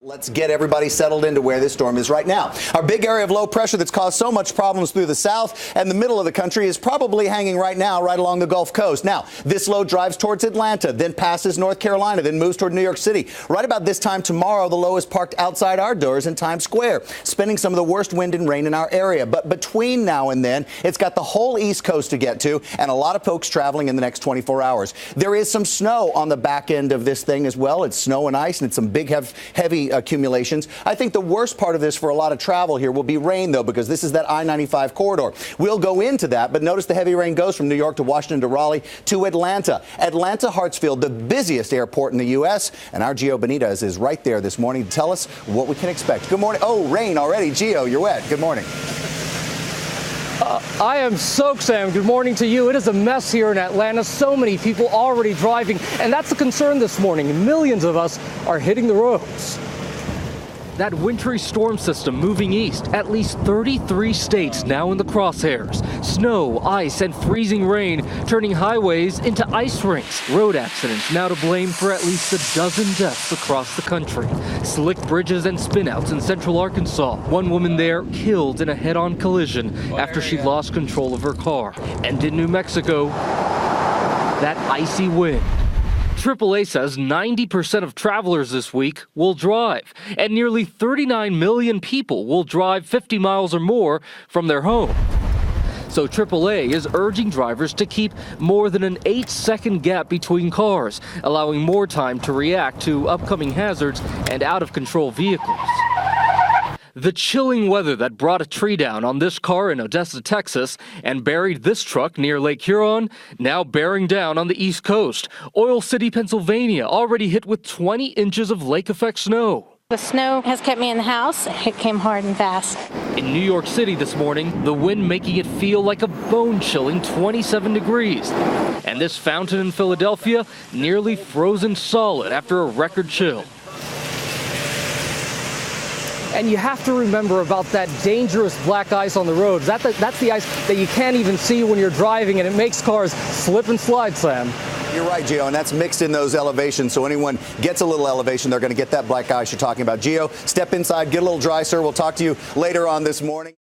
Let's get everybody settled into where this storm is right now. Our big area of low pressure that's caused so much problems through the south and the middle of the country is probably hanging right now right along the Gulf Coast. Now, this low drives towards Atlanta, then passes North Carolina, then moves toward New York City. Right about this time tomorrow, the low is parked outside our doors in Times Square, spinning some of the worst wind and rain in our area. But between now and then, it's got the whole East Coast to get to and a lot of folks traveling in the next 24 hours. There is some snow on the back end of this thing as well. It's snow and ice and it's some big, heavy accumulations. I think the worst part of this for a lot of travel here will be rain, though, because this is that I-95 corridor. We'll go into that, but notice the heavy rain goes from New York to Washington to Raleigh to Atlanta. Atlanta Hartsfield, the busiest airport in the U.S., and our Gio Benitez is right there this morning to tell us what we can expect. Good morning. Oh, rain already. Gio, you're wet. Good morning. I am soaked, Sam. Good morning to you. It is a mess here in Atlanta. So many people already driving, and that's a concern this morning. Millions of us are hitting the roads. That wintry storm system moving east, at least 33 states now in the crosshairs. Snow, ice, and freezing rain turning highways into ice rinks. Road accidents now to blame for at least a dozen deaths across the country. Slick bridges and spinouts in central Arkansas. One woman there killed in a head-on collision after she lost control of her car. And in New Mexico, that icy wind. AAA says 90% of travelers this week will drive, and nearly 39 million people will drive 50 miles or more from their home. So AAA is urging drivers to keep more than an 8-second gap between cars, allowing more time to react to upcoming hazards and out-of-control vehicles. The chilling weather that brought a tree down on this car in Odessa, Texas, and buried this truck near Lake Huron, now bearing down on the East Coast. Oil City, Pennsylvania, already hit with 20 inches of lake-effect snow. The snow has kept me in the house. It came hard and fast. In New York City this morning, the wind making it feel like a bone-chilling 27 degrees. And this fountain in Philadelphia nearly frozen solid after a record chill. And you have to remember about that dangerous black ice on the roads. That's the ice that you can't even see when you're driving, and it makes cars slip and slide, Sam. You're right, Gio, and that's mixed in those elevations. So anyone gets a little elevation, they're going to get that black ice you're talking about. Gio, step inside, get a little dry, sir. We'll talk to you later on this morning.